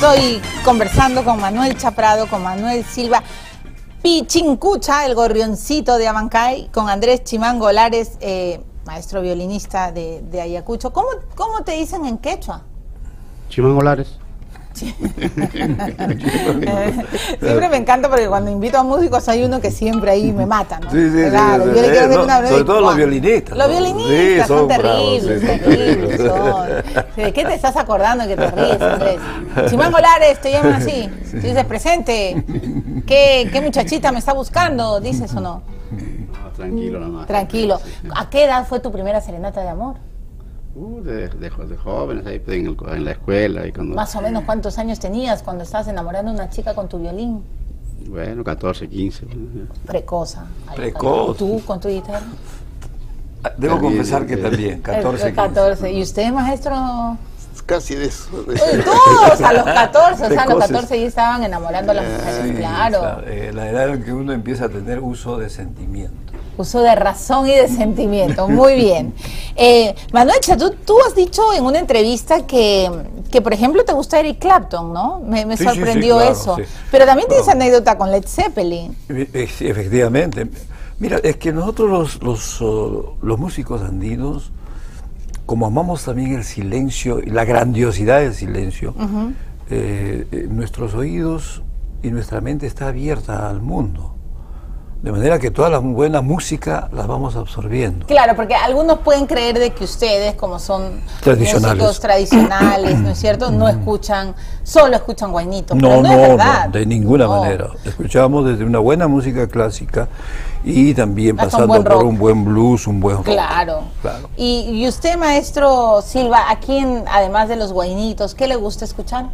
Estoy conversando con Manuel Chaprado, con Manuel Silva Pichincucha, el gorrioncito de Abancay, con Andrés Chimango Lares, maestro violinista de Ayacucho. ¿Cómo te dicen en quechua? Chimango Lares. Siempre me encanta porque cuando invito a músicos hay uno que siempre ahí me mata, ¿no? Sí, claro, yo le quiero hacer una sobre todo los violinistas. Los violinistas son terribles, bravos, terribles son. ¿De qué te estás acordando que te ríes, Andrés? Chimango Lares, te llaman así. Tú dices, presente. ¿Qué muchachita me está buscando? ¿Dices o no? No, tranquilo nomás. Tranquilo. ¿A qué edad fue tu primera serenata de amor? De jóvenes, ahí en la escuela. Y cuando, Más o menos, ¿cuántos años tenías cuando estabas enamorando a una chica con tu violín? Bueno, 14, 15. Precoza. Precoz. ¿Tú con tu guitarra? Debo confesar que también, 14, 15. ¿Y usted, maestro? Casi de eso. Todos a los 14, o sea, a los 14 ya estaban enamorando a las mujeres, Sí, claro. la edad en que uno empieza a tener uso de sentimiento. Uso de razón y de sentimiento, muy bien. Manuel, tú has dicho en una entrevista que, por ejemplo, te gusta Eric Clapton, ¿no? Me Sí, sorprendió claro, eso. sí. Pero también tienes anécdota con Led Zeppelin. Efectivamente. Mira, es que nosotros los músicos andinos, como amamos también el silencio y la grandiosidad del silencio, nuestros oídos y nuestra mente está abierta al mundo. De manera que toda la buena música las vamos absorbiendo. Claro, porque algunos pueden creer de que ustedes, como son Tradicionales. músicos tradicionales, ¿no es cierto? No escuchan, solo escuchan guainitos. No, pero no, es verdad. no, de ninguna No. manera. Escuchamos desde una buena música clásica y también Hasta un pasando buen por rock. un buen blues, un buen rock. Claro. Claro. Y usted, maestro Silva, ¿a quién, además de los guainitos, qué le gusta escuchar?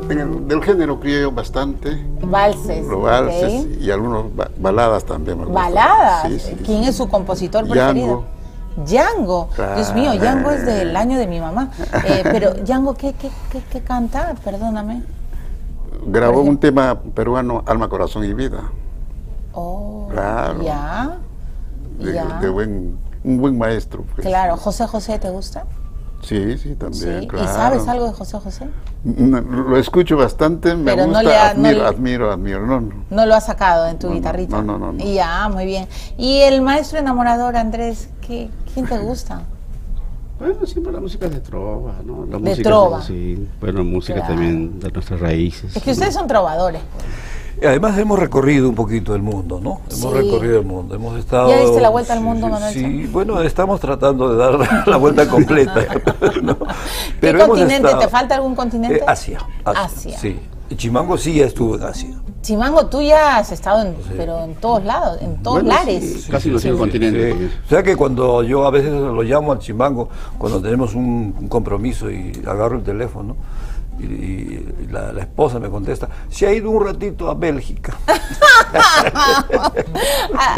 Del género criollo bastante. Valses. Los valses ¿ok? y algunos baladas también. me gustan. Baladas. Sí, sí, ¿Quién sí. es su compositor preferido? Django. Dios mío, Django es del año de mi mamá. Pero Django, ¿qué canta? Perdóname. Grabó un tema peruano, Alma, Corazón y Vida. Oh, Claro. ya. Ya. Un buen maestro. Pues. Claro. ¿José José te gusta? Sí, sí, también, Sí. claro. ¿Y sabes algo de José José? Lo escucho bastante, me Pero no gusta, le ha- admiro. No. No lo has sacado en tu No, guitarrita. no. Ya, muy bien. ¿Y el maestro enamorador, Andrés, quién te gusta? Bueno, siempre la música de trova, ¿no? La De música, trova. Sí, bueno, música Claro. también de nuestras raíces. Es que ustedes son trovadores. Y además hemos recorrido un poquito el mundo, ¿no? Hemos Sí. recorrido el mundo, hemos estado... ¿Ya diste la vuelta al mundo, Manuel? Sí, bueno, estamos tratando de dar la vuelta completa, ¿no? ¿Qué hemos continente? estado- ¿Te falta algún continente? Asia. Asia. Sí. Y Chimango sí ya estuvo en Asia. Chimango, tú ya has estado pero en todos lados, en todos Bueno, lares. sí, casi los 5 continentes. Sí. O sea que cuando yo a veces lo llamo al Chimango, cuando tenemos un compromiso y agarro el teléfono, y la esposa me contesta, se ha ido un ratito a Bélgica.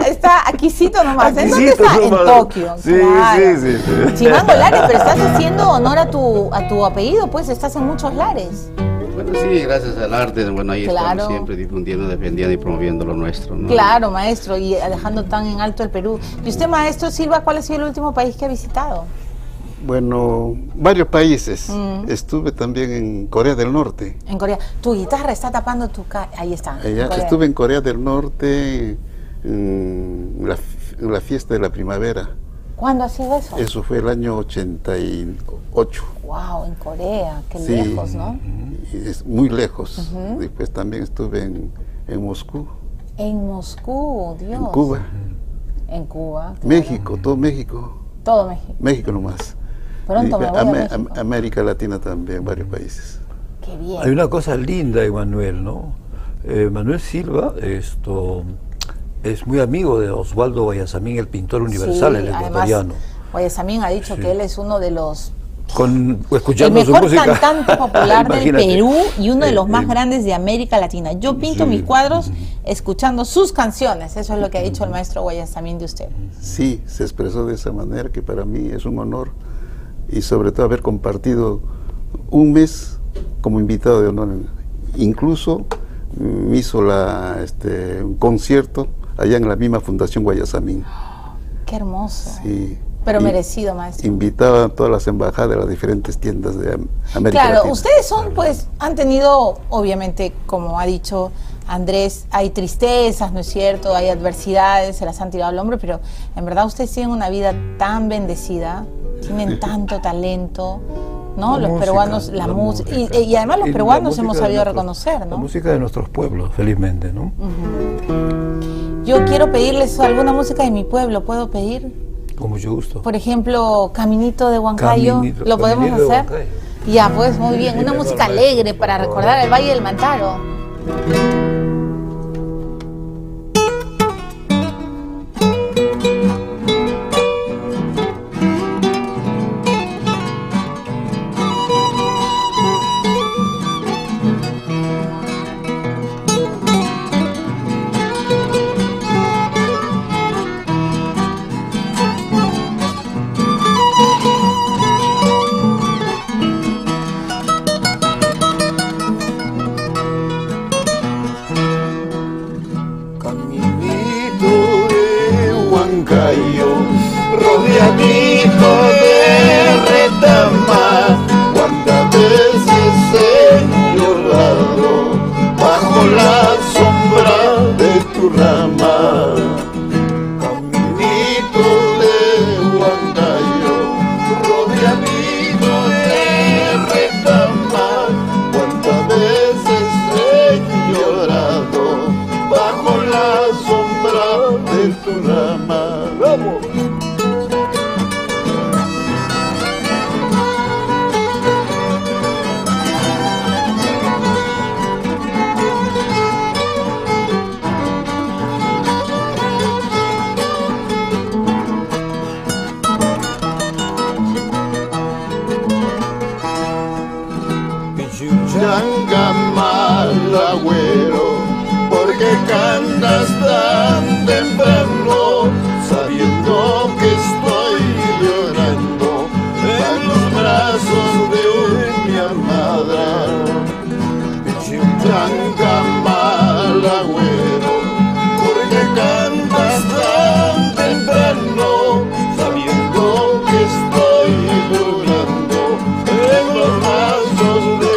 Está aquícito nomás. ¿En dónde Aquícito está? nomás. En Tokio. Sí, claro. sí. Chimango Lares, pero estás haciendo honor a tu apellido, pues estás en muchos lares. Bueno, sí, gracias al arte, bueno, ahí Claro. estamos siempre difundiendo, defendiendo y promoviendo lo nuestro, ¿no? Claro, maestro, y dejando tan en alto el Perú. Y usted, maestro Silva, ¿cuál ha sido el último país que ha visitado? Bueno, varios países. Estuve también en Corea del Norte. En Corea. Tu guitarra está tapando tu cara. Ahí está. en Corea. Estuve en Corea del Norte en la fiesta de la primavera. ¿Cuándo ha sido eso? Eso fue el año 88. Wow, en Corea, qué Sí. lejos, ¿no? Y es muy lejos. Después también estuve en Moscú, En Moscú, Dios. en Cuba, En Cuba. claro. México, todo México. Todo México. México nomás. Pronto Y me voy a México. América Latina también, varios países. Qué bien. Hay una cosa linda de Manuel, ¿no? Manuel Silva es muy amigo de Osvaldo Guayasamín, el pintor universal, Sí, el además, ecuatoriano. Guayasamín ha dicho que él es uno de los... El Escuchando su mejor música. cantante popular del Imagínate. Perú y uno de los más grandes de América Latina. Yo pinto Sí. mis cuadros escuchando sus canciones. Eso es lo que ha dicho el maestro Guayasamín de usted. Sí, se expresó de esa manera, que para mí es un honor, y sobre todo haber compartido un mes como invitado de honor. Incluso me hizo un concierto allá en la misma Fundación Guayasamín. Qué hermoso. Sí. Pero y merecido, maestro. invitaba a todas las embajadas de las diferentes tiendas de América Claro, Latina. ustedes son, pues, han tenido, obviamente, como ha dicho Andrés, hay tristezas, ¿no es cierto? Hay adversidades, se las han tirado al hombro, pero en verdad ustedes tienen una vida tan bendecida, tienen tanto talento, ¿no? Los peruanos, la música, y además los peruanos hemos sabido reconocer, ¿no? La música de nuestros pueblos, felizmente, ¿no? Yo quiero pedirles alguna música de mi pueblo, ¿puedo pedir? Con mucho gusto. Por ejemplo, Caminito de Huancayo, ¿lo podemos Caminito de hacer? Huancayo. Ya, pues muy bien, una música alegre para recordar el Valle del Mantaro. Caminito de Huancayo, rodeadito de retamas, cuántas veces he llorado bajo la sombra de tu rama. Caminito de Huancayo, rodeadito de retamas, cuántas veces he llorado bajo la sombra de tu rama. ¡Vamos! Pichuchanga mal agüero, porque cantas tan temprano, sabiendo que estoy llorando en los brazos de mi amada. Pichuchanga mal agüero, porque cantas tan temprano, sabiendo que estoy llorando en los brazos de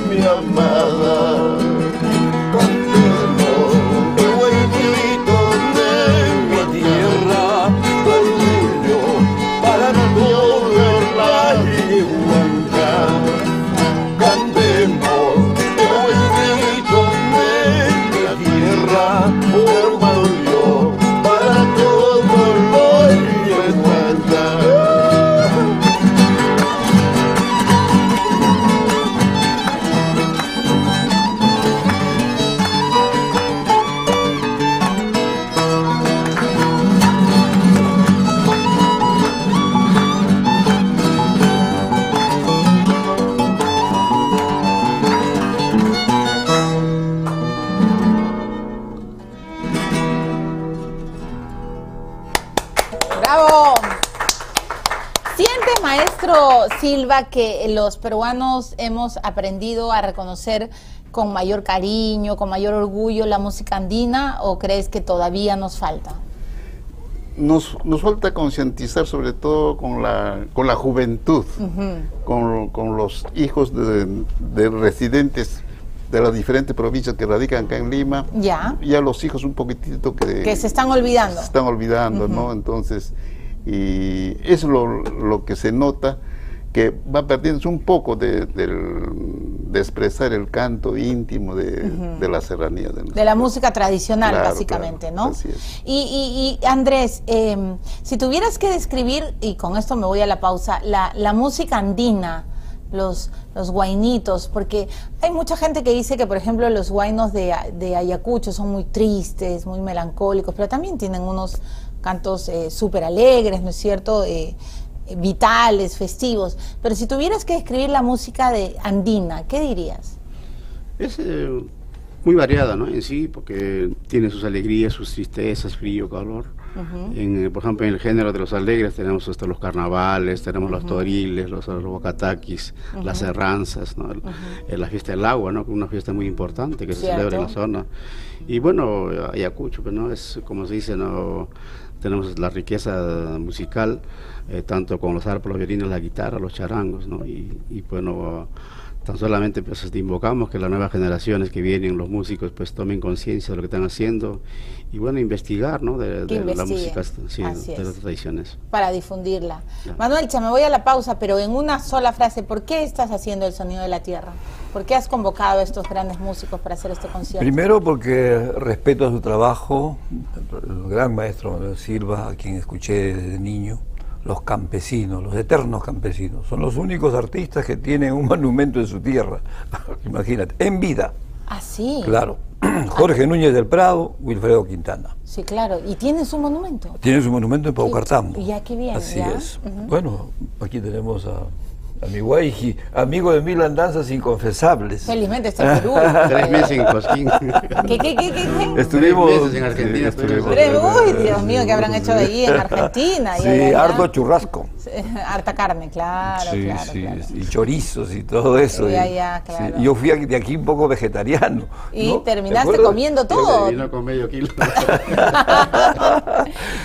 mi amada. ¡Bravo! ¿Siente, maestro Silva, que los peruanos hemos aprendido a reconocer con mayor cariño, con mayor orgullo la música andina, o crees que todavía nos falta? Nos falta concientizar, sobre todo con la juventud, con los hijos de residentes de las diferentes provincias que radican acá en Lima. Ya los hijos un poquitito que se están olvidando. Se están olvidando, ¿no? Entonces, y es lo que se nota, que va perdiéndose un poco de expresar el canto íntimo de la serranía. De la música tradicional, claro, básicamente, claro, ¿no? así es. Y Andrés, si tuvieras que describir, y con esto me voy a la pausa, la música andina, los huaynitos, porque hay mucha gente que dice que, por ejemplo, los huaynos de Ayacucho son muy tristes, muy melancólicos, pero también tienen unos cantos súper alegres, ¿no es cierto?, vitales, festivos. Pero si tuvieras que describir la música de andina, ¿qué dirías? Es muy variada, ¿no? En sí, porque tiene sus alegrías, sus tristezas, frío, calor. Por ejemplo, en el género de los alegres tenemos los carnavales, tenemos los toriles, los bocataquis, las herranzas, ¿no? La fiesta del agua, ¿no? Una fiesta muy importante que se celebra en la zona. Y bueno, Ayacucho, pues, ¿no? Es como se dice, ¿no? Tenemos la riqueza musical, tanto con los arpas, los violines, la guitarra, los charangos, ¿no? Y bueno, tan solamente pues invocamos que las nuevas generaciones que vienen, los músicos, pues tomen conciencia de lo que están haciendo y bueno, investigar, ¿no? De la música, sí, de las tradiciones. Para difundirla. Claro. Manuelcha, me voy a la pausa, pero en una sola frase, ¿por qué estás haciendo el Sonido de la Tierra? ¿Por qué has convocado a estos grandes músicos para hacer este concierto? Primero porque respeto a su trabajo, el gran maestro Manuel Silva, a quien escuché desde niño. Los campesinos, los eternos campesinos, son los únicos artistas que tienen un monumento en su tierra, imagínate, en vida. Ah, sí. Claro, Jorge Núñez del Prado, Wilfredo Quintana. Sí, claro, y tiene su monumento. Tiene su monumento en Paucartambo. Ya, qué bien. Así ¿ya? es. Bueno, aquí tenemos a mi guayji, amigo de mil andanzas inconfesables. Felizmente está en Perú. 3 meses en Cosquín. ¿Qué? Estuvimos 3 meses en Argentina. Uy, Dios mío, ¿qué habrán hecho ahí en Argentina? Sí, harto churrasco. Harta carne, claro, Sí, claro, sí, claro. Y chorizos y todo eso. Ya, Sí, claro. yo fui de aquí un poco vegetariano. Y ¿no? terminaste comiendo todo. Vino con medio kilo.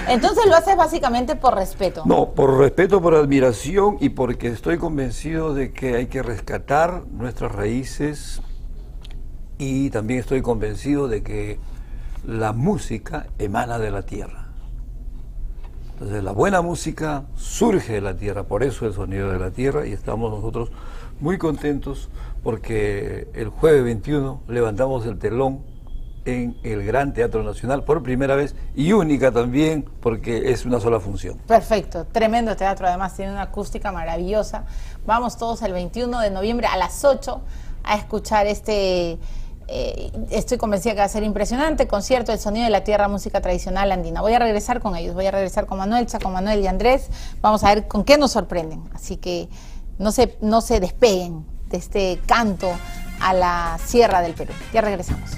Entonces lo haces básicamente por respeto. No, por respeto, por admiración y porque estoy convencido de que hay que rescatar nuestras raíces y también estoy convencido de que la música emana de la tierra. Entonces la buena música surge de la tierra, por eso el Sonido de la Tierra, y estamos nosotros muy contentos porque el jueves 21 levantamos el telón en el Gran Teatro Nacional por primera vez y única también porque es una sola función. Perfecto, tremendo teatro, además tiene una acústica maravillosa. Vamos todos el 21 de noviembre a las 8 a escuchar estoy convencida que va a ser impresionante, concierto del Sonido de la Tierra, música tradicional andina. Voy a regresar con ellos, voy a regresar con Manuelcha, con Manuel y Andrés, vamos a ver con qué nos sorprenden, así que no se despeguen de este canto a la Sierra del Perú. Ya regresamos.